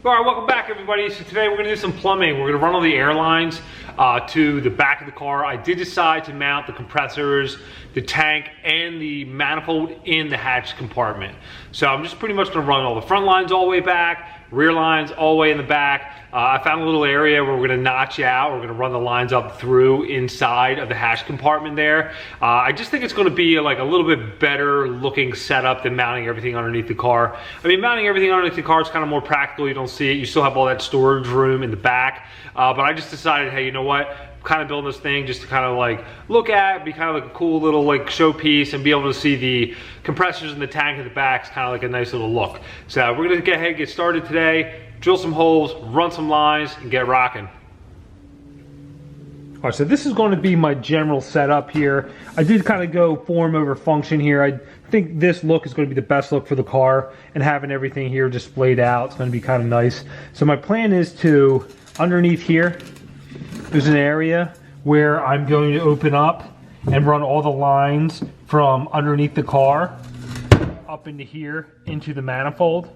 All right, welcome back everybody. So today we're gonna do some plumbing. We're gonna run all the air lines to the back of the car. I did decide to mount the compressors, the tank, and the manifold in the hatch compartment. So I'm just pretty much gonna run all the front lines all the way back, rear lines all the way in the back. I found a little area where we're gonna notch out. We're gonna run the lines up through inside of the hatch compartment there. I just think it's gonna be like a little bit better looking setup than mounting everything underneath the car. I mean, mounting everything underneath the car is kind of more practical. You don't see it. You still have all that storage room in the back. But I just decided, hey, you know what? I'm kind of building this thing just to kind of like look at, be kind of like a cool little like showpiece, and be able to see the compressors in the tank at the back. It's kind of like a nice little look. So we're gonna go ahead and get started today. Drill some holes, run some lines, and get rocking. All right, so this is going to be my general setup here. I did kind of go form over function here. I think this look is going to be the best look for the car, and having everything here displayed out, it's going to be kind of nice. So my plan is to, underneath here, there's an area where I'm going to open up and run all the lines from underneath the car up into here, into the manifold.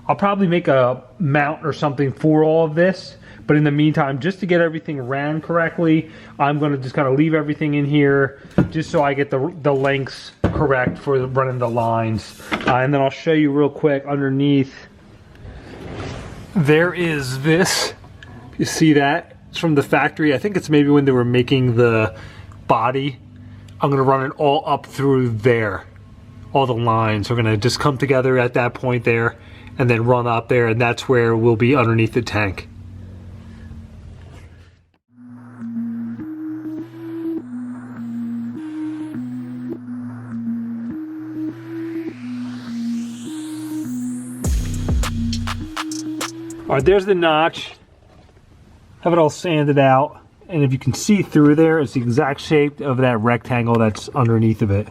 I'll probably make a mount or something for all of this, but in the meantime, just to get everything ran correctly, I'm going to just kind of leave everything in here just so I get the lengths correct for running the lines. And then I'll show you real quick underneath. There is this. You see that? It's from the factory. I think it's maybe when they were making the body. I'm going to run it all up through there. All the lines are going to just come together at that point there, and then run up there, and that's where we'll be underneath the tank. All right, there's the notch. Have it all sanded out, and if you can see through there, it's the exact shape of that rectangle that's underneath of it.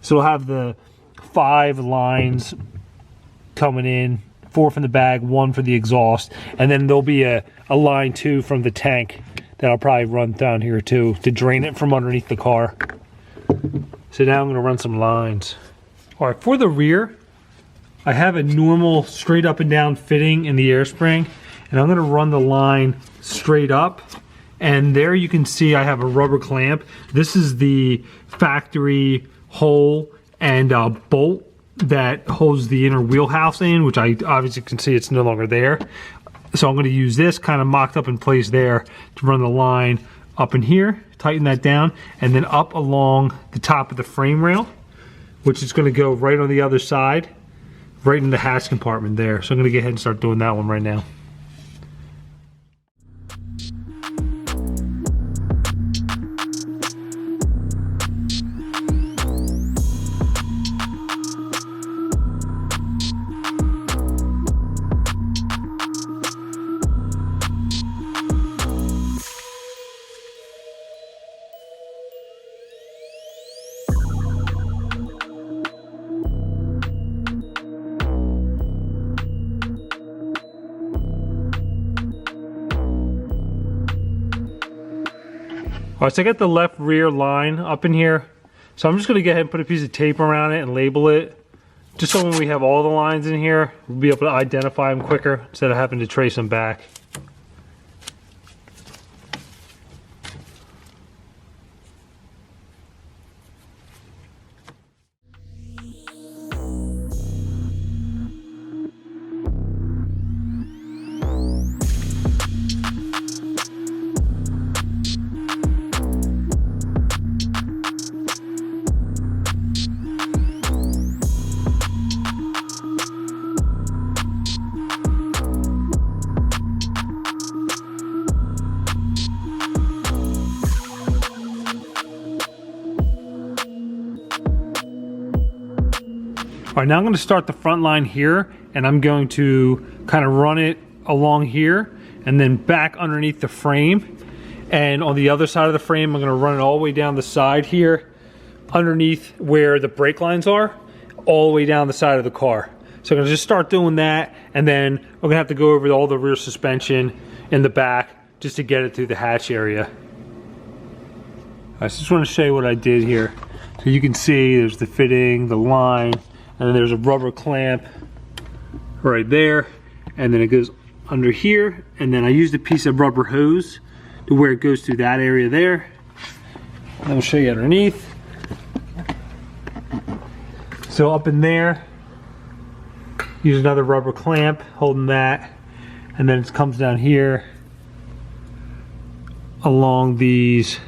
So we'll have the 5 lines coming in, 4 from the bag, 1 for the exhaust, and then there'll be a line 2 from the tank that I'll probably run down here too to drain it from underneath the car. So now I'm going to run some lines. All right, for the rear, I have a normal straight up and down fitting in the air spring, and I'm going to run the line straight up, and there you can see I have a rubber clamp. This is the factory hole and bolt that holds the inner wheelhouse in, which I obviously can see it's no longer there. So I'm going to use this kind of mocked up in place there to run the line up in here, tighten that down, and then up along the top of the frame rail, which is going to go right on the other side, right in the hatch compartment there. So I'm going to go ahead and start doing that one right now. All right, so I got the left rear line up in here. So I'm just gonna go ahead and put a piece of tape around it and label it, just so when we have all the lines in here, we'll be able to identify them quicker instead of having to trace them back. All right, now I'm going to start the front line here, and I'm going to kind of run it along here and then back underneath the frame. And on the other side of the frame, I'm going to run it all the way down the side here, underneath where the brake lines are, all the way down the side of the car. So I'm going to just start doing that, and then we're going to have to go over all the rear suspension in the back just to get it through the hatch area. I just want to show you what I did here. So you can see there's the fitting, the line, and then there's a rubber clamp right there, and then it goes under here, and then I used a piece of rubber hose to where it goes through that area there. And I'll show you underneath. So up in there, use another rubber clamp holding that, and then it comes down here along these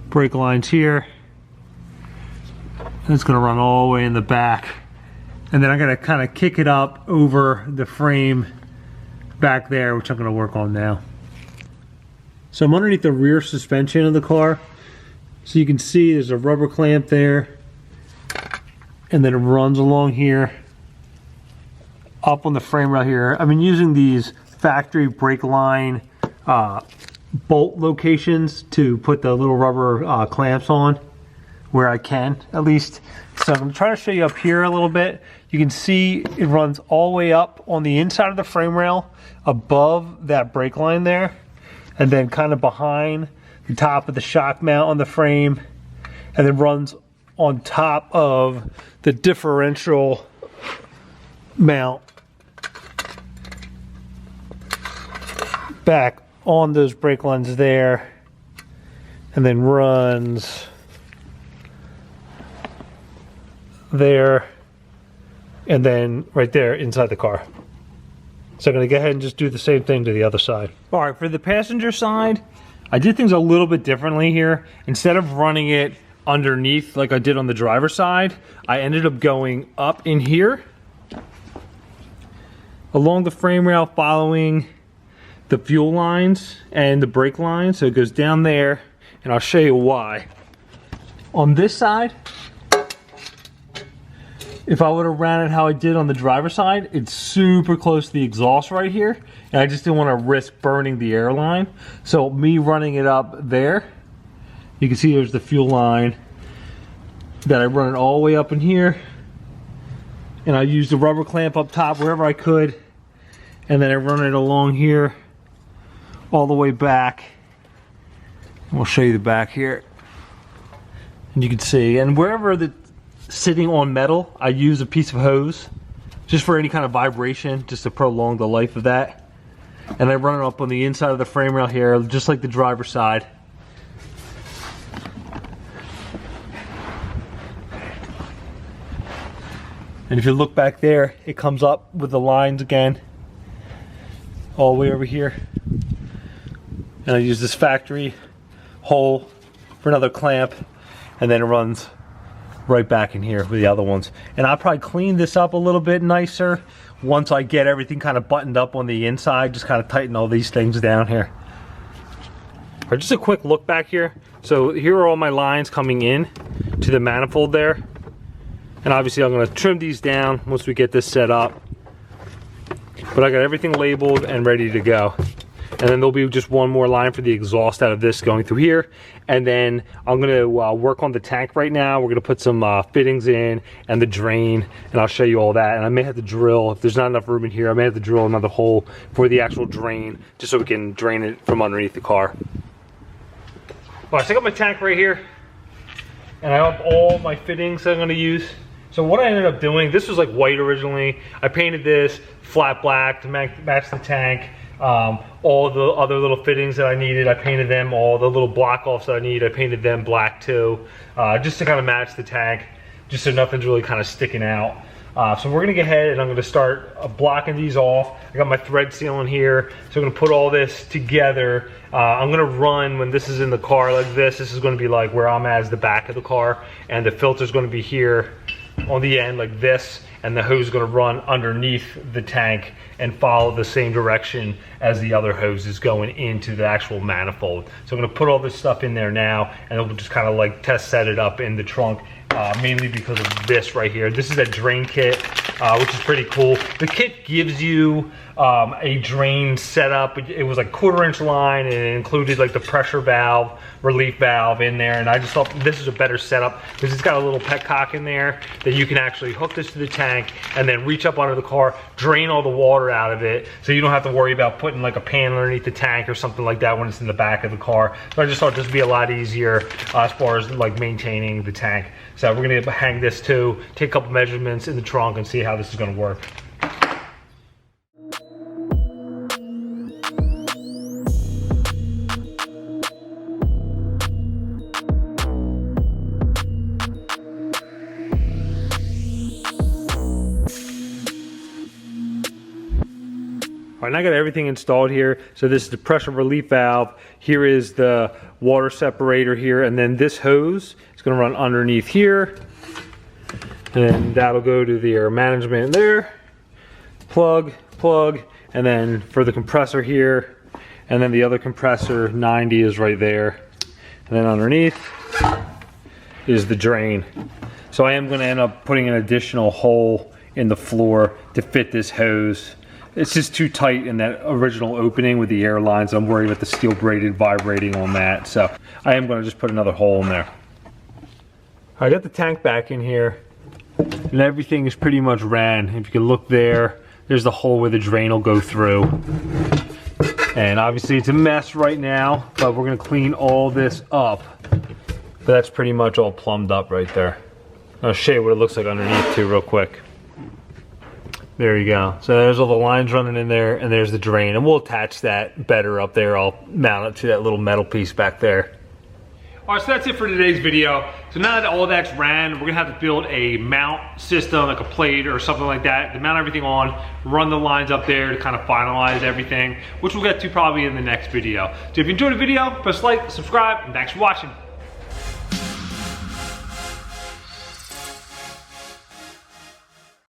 brake lines here. And it's going to run all the way in the back, and then I'm going to kind of kick it up over the frame back there, which I'm going to work on now. So I'm underneath the rear suspension of the car, so you can see there's a rubber clamp there, and then it runs along here up on the frame right here. I've been using these factory brake line bolt locations to put the little rubber clamps on where I can, at least. So I'm going to try to show you up here a little bit. You can see it runs all the way up on the inside of the frame rail above that brake line there, and then kind of behind the top of the shock mount on the frame, and then runs on top of the differential mount back on those brake lines there, and then runs there, and then right there inside the car. So I'm going to go ahead and just do the same thing to the other side. All right, for the passenger side, I did things a little bit differently here. Instead of running it underneath like I did on the driver's side, I ended up going up in here along the frame rail, following the fuel lines and the brake lines. So it goes down there, and I'll show you why. On this side, if I would have ran it how I did on the driver's side, it's super close to the exhaust right here, and I just didn't want to risk burning the airline. So me running it up there, you can see there's the fuel line that I run it all the way up in here, and I used the rubber clamp up top wherever I could, and then I run it along here all the way back. And we'll show you the back here, and you can see, and wherever the sitting on metal, I use a piece of hose just for any kind of vibration, just to prolong the life of that. And I run it up on the inside of the frame rail here, just like the driver's side. And if you look back there, it comes up with the lines again all the way over here. And I use this factory hole for another clamp, and then it runs right back in here with the other ones. And I'll probably clean this up a little bit nicer once I get everything kind of buttoned up on the inside. Just kind of tighten all these things down here. All right, just a quick look back here. So here are all my lines coming in to the manifold there, and obviously I'm going to trim these down once we get this set up, but I got everything labeled and ready to go. And then there'll be just one more line for the exhaust out of this going through here. And then I'm going to work on the tank right now. We're going to put some fittings in and the drain, and I'll show you all that. And I may have to drill, if there's not enough room in here, I may have to drill another hole for the actual drain, just so we can drain it from underneath the car. Well, I stick up my tank right here, and I have all my fittings that I'm going to use. So what I ended up doing, this was like white originally. I painted this flat black to match the tank. All the other little fittings that I needed, I painted them. All the little block offs that I need, I painted them black too, just to kind of match the tank, just so nothing's really kind of sticking out. So we're gonna go ahead and I'm gonna start blocking these off. I got my thread sealing here, so I'm gonna put all this together. I'm gonna run, when this is in the car like this is gonna be like where I'm at is the back of the car, and the filter's gonna be here on the end like this, and the hose is going to run underneath the tank and follow the same direction as the other hose is going into the actual manifold. So I'm going to put all this stuff in there now, and we'll just kind of like test set it up in the trunk, mainly because of this right here. This is a drain kit, which is pretty cool. The kit gives you a drain setup. It was like 1/4 inch line, and it included like the pressure valve, relief valve in there, and I just thought this is a better setup because it's got a little petcock in there that you can actually hook this to the tank and then reach up under the car, drain all the water out of it, so you don't have to worry about putting like a pan underneath the tank or something like that when it's in the back of the car. So I just thought this would be a lot easier as far as like maintaining the tank. So we're gonna hang this too, take a couple measurements in the trunk and see how this is gonna work. All right, now I got everything installed here. So this is the pressure relief valve. Here is the water separator here, and then this hose is gonna run underneath here. And then that'll go to the air management there. Plug, and then for the compressor here, and then the other compressor, 90 is right there. And then underneath is the drain. So I am gonna end up putting an additional hole in the floor to fit this hose. It's just too tight in that original opening with the air lines. I'm worried about the steel braided vibrating on that. So I am gonna just put another hole in there. I got the tank back in here and everything is pretty much ran. If you can look there, there's the hole where the drain will go through. And obviously it's a mess right now, but we're gonna clean all this up. But that's pretty much all plumbed up right there. I'll show you what it looks like underneath too real quick. There you go. So there's all the lines running in there, and there's the drain. And we'll attach that better up there. I'll mount it to that little metal piece back there. All right, so that's it for today's video. So now that all that's ran, we're gonna have to build a mount system, like a plate or something like that, to mount everything on, run the lines up there to kind of finalize everything, which we'll get to probably in the next video. So if you enjoyed the video, press like, subscribe, and thanks for watching.